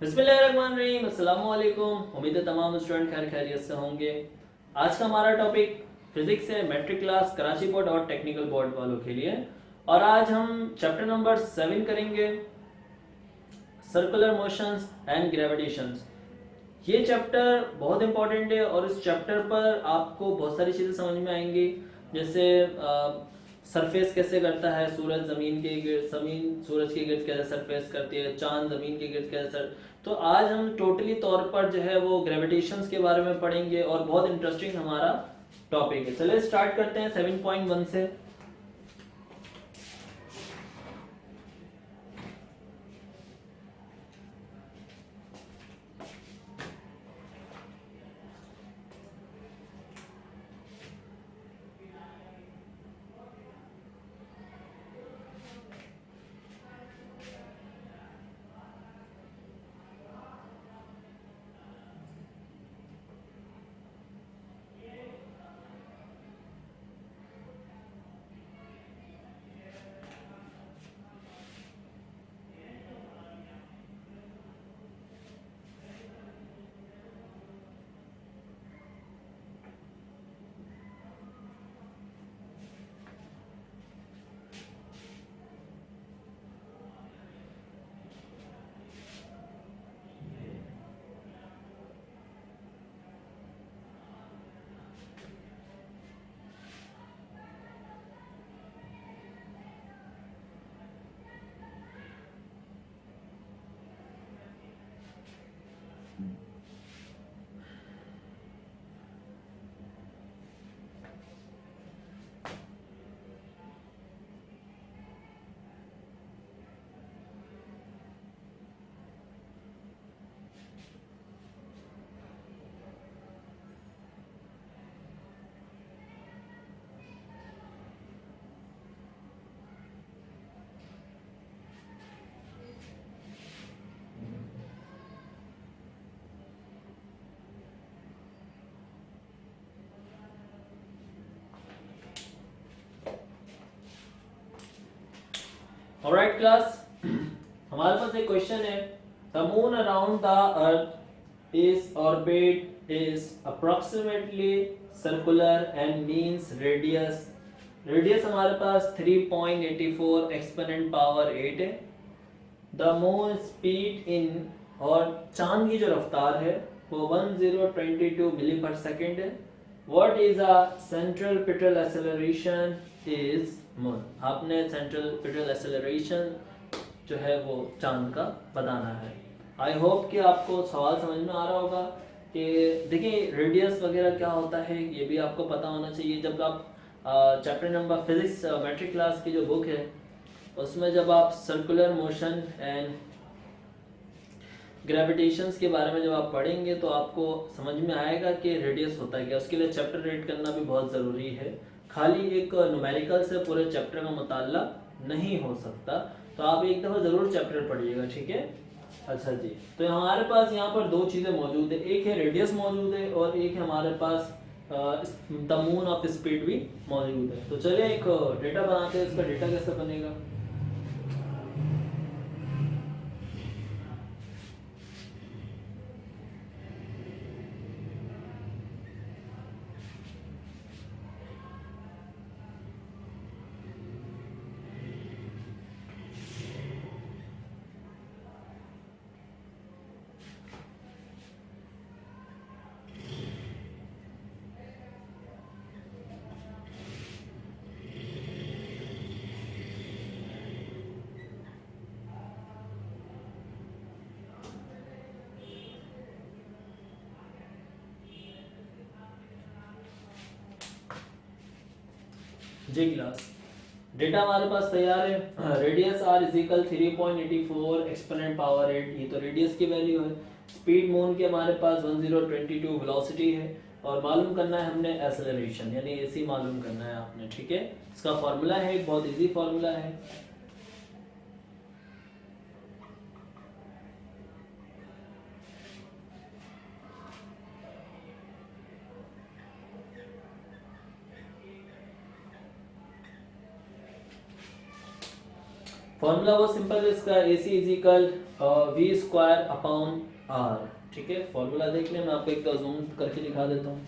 बिस्मिल्लाहिर्रहमानिर्रहीम, अस्सलाम वालेकुम। उम्मीद है तमाम स्टूडेंट खैर खैरियत से होंगे। आज का हमारा टॉपिक फिजिक्स है, मैट्रिक क्लास, कराची बोर्ड और टेक्निकल बोर्ड वालों के लिए। और आज हम चैप्टर नंबर 7 करेंगे, सर्कुलर मोशंस एंड ग्रेविटेशंस। ये चैप्टर बहुत इंपॉर्टेंट है और इस चैप्टर पर आपको बहुत सारी चीज़ें समझ में आएंगी, जैसे सरफेस कैसे करता है, सूरज ज़मीन के गिर्द, ज़मीन सूरज के गिर्द कैसे सरफेस करती है, चांद ज़मीन के गिर्द कैसे तो आज हम टोटली तौर पर जो है वो ग्रेविटेशंस के बारे में पढ़ेंगे और बहुत इंटरेस्टिंग हमारा टॉपिक है। चलिए स्टार्ट करते हैं 7.1 से। ऑलराइट क्लास, हमारे पास एक क्वेश्चन है। The moon around the earth is orbit is approximately circular and means radius. Radius हमारे पास 3.84 एक्सपोनेंट पावर 8 है। द मून स्पीड इन, और चांद की जो रफ्तार है वो 1022 मिली पर सेकेंड है। What is a centripetal acceleration is moon. आपने सेंट्रल पिटल एक्सेलरेशन जो है वो चांद का बताना है। आई होप कि आपको सवाल समझ में आ रहा होगा कि देखिए रेडियस वगैरह क्या होता है ये भी आपको पता होना चाहिए। जब आप chapter number physics matric class की जो बुक है उसमें जब आप सर्कुलर मोशन एंड ग्रेविटेशंस के बारे में जब आप पढ़ेंगे तो आपको समझ में आएगा कि रेडियस होता है क्या। उसके लिए चैप्टर रीड करना भी बहुत ज़रूरी है। खाली एक न्यूमेरिकल से पूरे चैप्टर का मुताला नहीं हो सकता, तो आप एक दफ़ा ज़रूर चैप्टर पढ़िएगा, ठीक है। अच्छा जी, तो हमारे पास यहाँ पर दो चीज़ें मौजूद है, एक है रेडियस मौजूद है और एक है हमारे पास द मून ऑफ स्पीड भी मौजूद है। तो चलिए एक डेटा बनाते हैं। इसका डेटा कैसे बनेगा? जी क्लास, डेटा हमारे पास तैयार है। Radius R is equal 3.84 exponent power 8, ये तो रेडियस की वैल्यू है। स्पीड मून के हमारे पास 1022 वेलोसिटी है और मालूम करना है हमने एक्सेलरेशन, यानी एसी मालूम करना है आपने, ठीक है। इसका फार्मूला है, एक बहुत इजी फार्मूला है। फॉर्मूला वो सिंपल है इसका, AC is equal V square upon R. ठीक है, फॉर्मूला देख लें, मैं आपको एक जूम करके दिखा देता हूँ।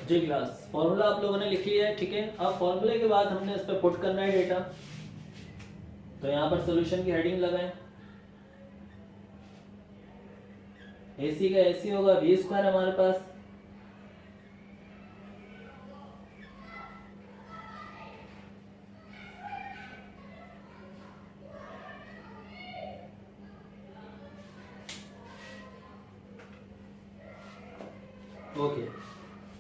जी क्लास, फॉर्मूला आप लोगों ने लिख लिया है। ठीक है, अब फॉर्मूले के बाद हमने इस पर पुट करना है डेटा। तो यहाँ पर सॉल्यूशन की हेडिंग लगाएं। AC का AC होगा वी स्क्वायर हमारे पास, ओके।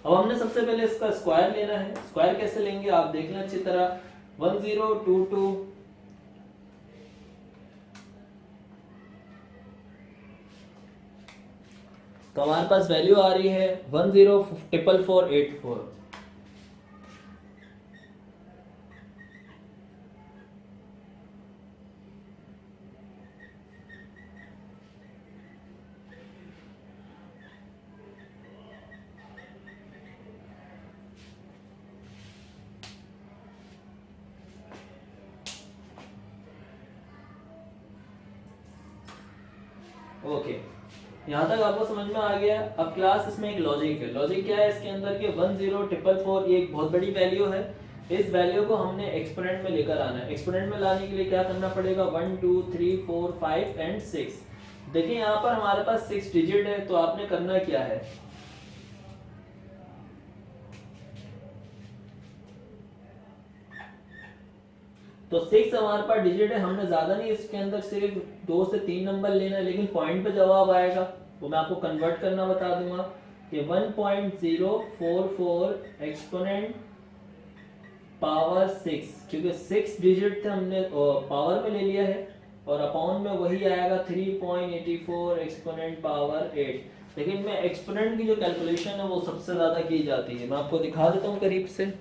अब हमने सबसे पहले इसका स्क्वायर लेना है। स्क्वायर कैसे लेंगे आप देख लें अच्छी तरह। 1022 तो हमारे पास वैल्यू आ रही है 104484। ओके, यहाँ तक आपको समझ में आ गया। अब क्लास इसमें एक लॉजिक है। लॉजिक क्या है इसके अंदर के 10444 ये एक बहुत बड़ी वैल्यू है। इस वैल्यू को हमने एक्सपोनेंट में लेकर आना है। एक्सपोनेंट में लाने के लिए क्या करना पड़ेगा, 1 2 3 4 5 एंड 6। देखिए यहाँ पर हमारे पास 6 डिजिट है, तो आपने करना क्या है, तो 6 हमारे पास डिजिट है, हमने ज्यादा नहीं, इसके अंदर सिर्फ 2 से 3 नंबर लेना है, लेकिन पॉइंट पे जवाब आएगा वो मैं आपको कन्वर्ट करना बता दूंगा कि 1.044 एक्सपोनेंट पावर 6, क्योंकि 6 डिजिट थे हमने पावर में ले लिया है, और अपॉन में वही आएगा 3.84 एक्सपोनेंट पावर 8। लेकिन मैं एक्सपोनेंट की जो कैलकुलेशन है वो सबसे ज्यादा की जाती है, मैं आपको दिखा देता हूँ करीब से।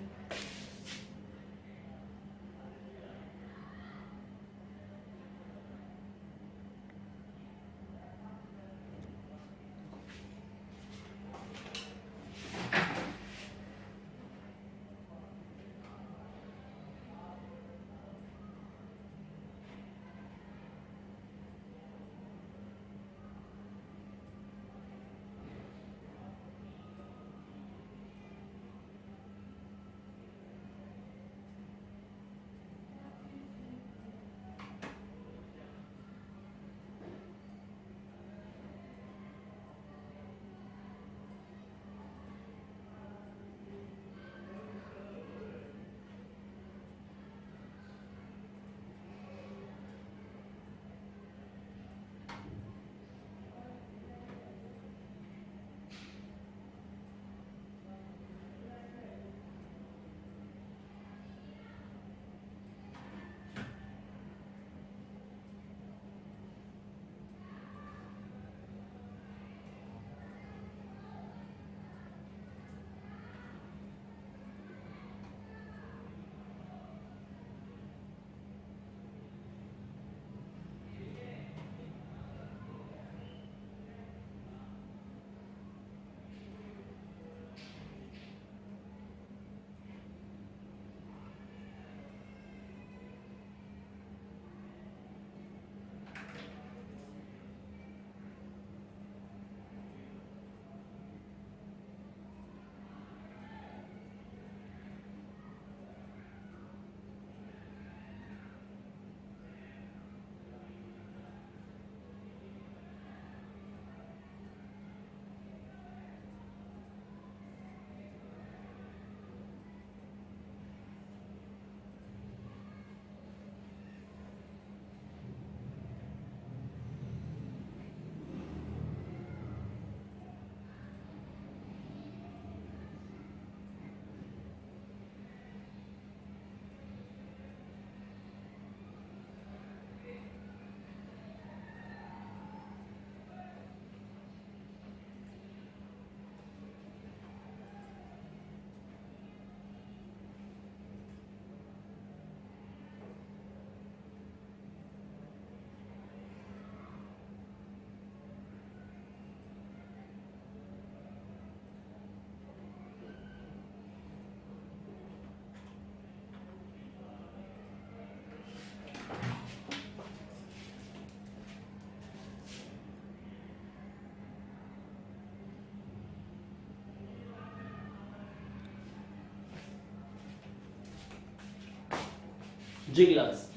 जी क्लास,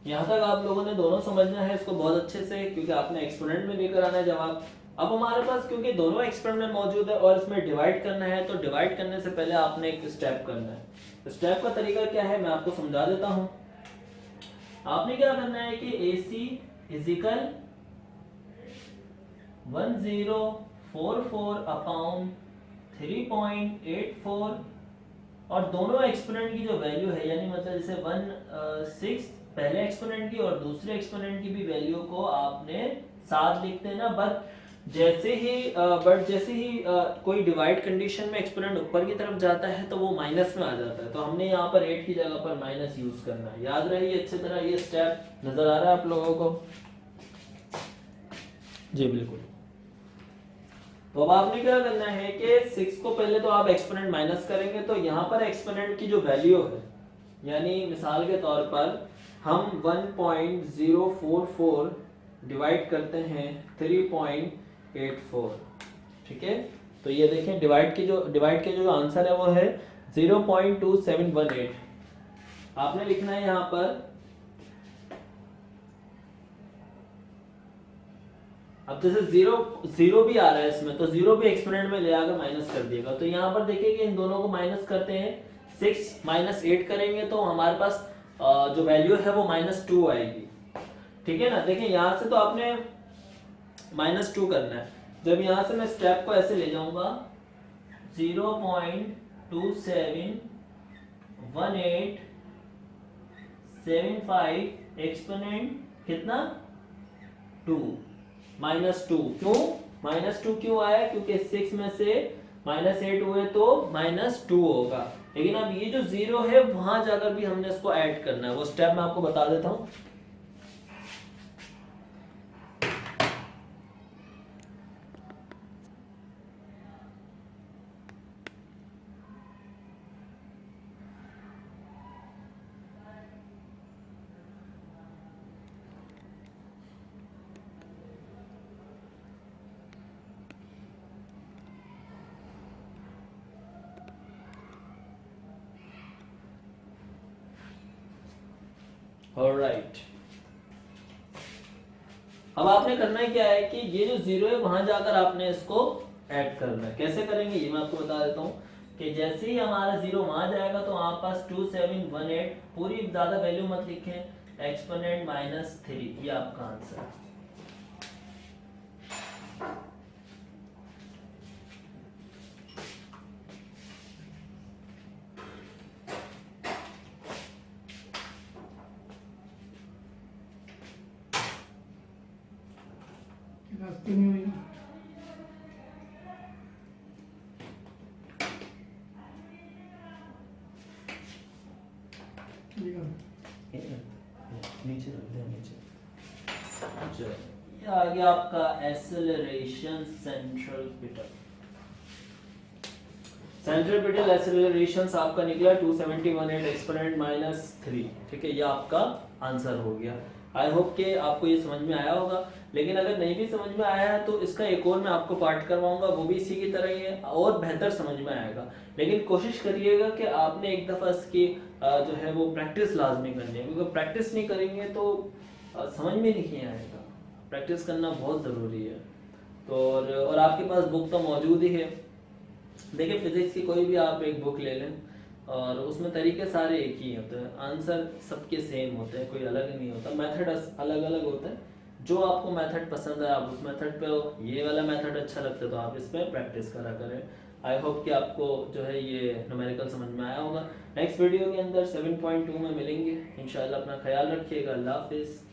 यहाँ तक आप लोगों ने दोनों समझना है इसको बहुत अच्छे से, क्योंकि आपने एक्सपोनेंट में लेकर आना है जवाब। अब हमारे पास क्योंकि दोनों एक्सपोनेंट मौजूद है और इसमें डिवाइड करना है, तो डिवाइड करने से पहले आपने एक स्टेप करना है। स्टेप का तरीका क्या है मैं आपको समझा देता हूँ। आपने क्या करना है कि AC इजिकल 1044 अपॉन 3.84, और दोनों एक्सपोनेंट की जो वैल्यू है, यानी मतलब जैसे 1/6 पहले एक्सपोनेंट की और दूसरे एक्सपोनेंट की भी वैल्यू को आपने साथ लिखते हैं ना, बट जैसे ही कोई डिवाइड कंडीशन में एक्सपोनेंट ऊपर की तरफ जाता है तो वो माइनस में आ जाता है, तो हमने यहाँ पर 8 की जगह पर माइनस यूज करना है। याद रहे अच्छी तरह, ये स्टेप नजर आ रहा है आप लोगों को? जी बिल्कुल। तो अब आपने क्या करना है कि 6 को पहले तो आप एक्सपोनेंट माइनस करेंगे, तो यहाँ पर एक्सपोनेंट की जो वैल्यू है, यानी मिसाल के तौर पर हम 1.044 डिवाइड करते हैं 3.84, ठीक है? तो ये देखें डिवाइड के जो आंसर है वो है 0.2718। आपने लिखना है यहाँ पर, अब जैसे जीरो भी आ रहा है इसमें, तो जीरो भी एक्सपोनेंट में ले आकर माइनस कर दिएगा। तो यहाँ पर देखिए कि इन दोनों को माइनस करते हैं, 6 - 8 करेंगे तो हमारे पास जो वैल्यू है वो -2 आएगी। ठीक है ना। देखिए यहाँ से तो आपने -2 करना है। जब यहाँ से मैं स्टेप को ऐसे ले जाऊंगा 0.271875 एक्सपोनेंट कितना 2 -2। क्यों -2 क्यों आया? क्योंकि 6 में से -8 हुए तो -2 होगा। लेकिन अब ये जो 0 है वहां जाकर भी हमने इसको ऐड करना है। वो स्टेप मैं आपको बता देता हूं। ऑलराइट, अब आपने करना है क्या है कि ये जो 0 है वहां जाकर आपने इसको ऐड करना है। कैसे करेंगे ये मैं आपको बता देता हूँ कि जैसे ही हमारा 0 वहां जाएगा तो आपके पास 2718, पूरी ज्यादा वैल्यू मत लिखें, एक्सपोनेंट -3, ये आपका आंसर है। रास्ते में हुई नीचे रख दे, नीचे। अच्छा, ये आ गया आपका एक्सेलरेशन सेंट्रल पिटल। सेंट्रल पिटल एक्सेलरेशन आपका निकला 2718 एक्सपोनेंट -3। ठीक है, ये आपका आंसर हो गया। आई होप कि आपको ये समझ में आया होगा। लेकिन अगर नहीं भी समझ में आया है तो इसका एक और मैं आपको पार्ट करवाऊंगा, वो भी इसी की तरह ही है और बेहतर समझ में आएगा। लेकिन कोशिश करिएगा कि आपने एक दफ़ा इसकी जो है वो प्रैक्टिस लाजमी करनी है, क्योंकि प्रैक्टिस नहीं करेंगे तो समझ में नहीं आएगा। प्रैक्टिस करना बहुत ज़रूरी है। तो और आपके पास बुक तो मौजूद ही है। देखिए फिजिक्स की कोई भी आप एक बुक ले लें और उसमें तरीके सारे एक ही होते हैं, आंसर सबके सेम होते हैं, कोई अलग नहीं होता। मेथड अलग अलग होता है। जो आपको मेथड पसंद है आप उस मेथड पे हो, ये वाला मेथड अच्छा लगता है तो आप इस पे प्रैक्टिस करा करें। आई होप कि आपको जो है ये न्यूमेरिकल समझ में आया होगा। नेक्स्ट वीडियो के अंदर 7.2 में मिलेंगे इंशाल्लाह। अपना ख्याल रखिएगा। अल्लाह हाफिज़।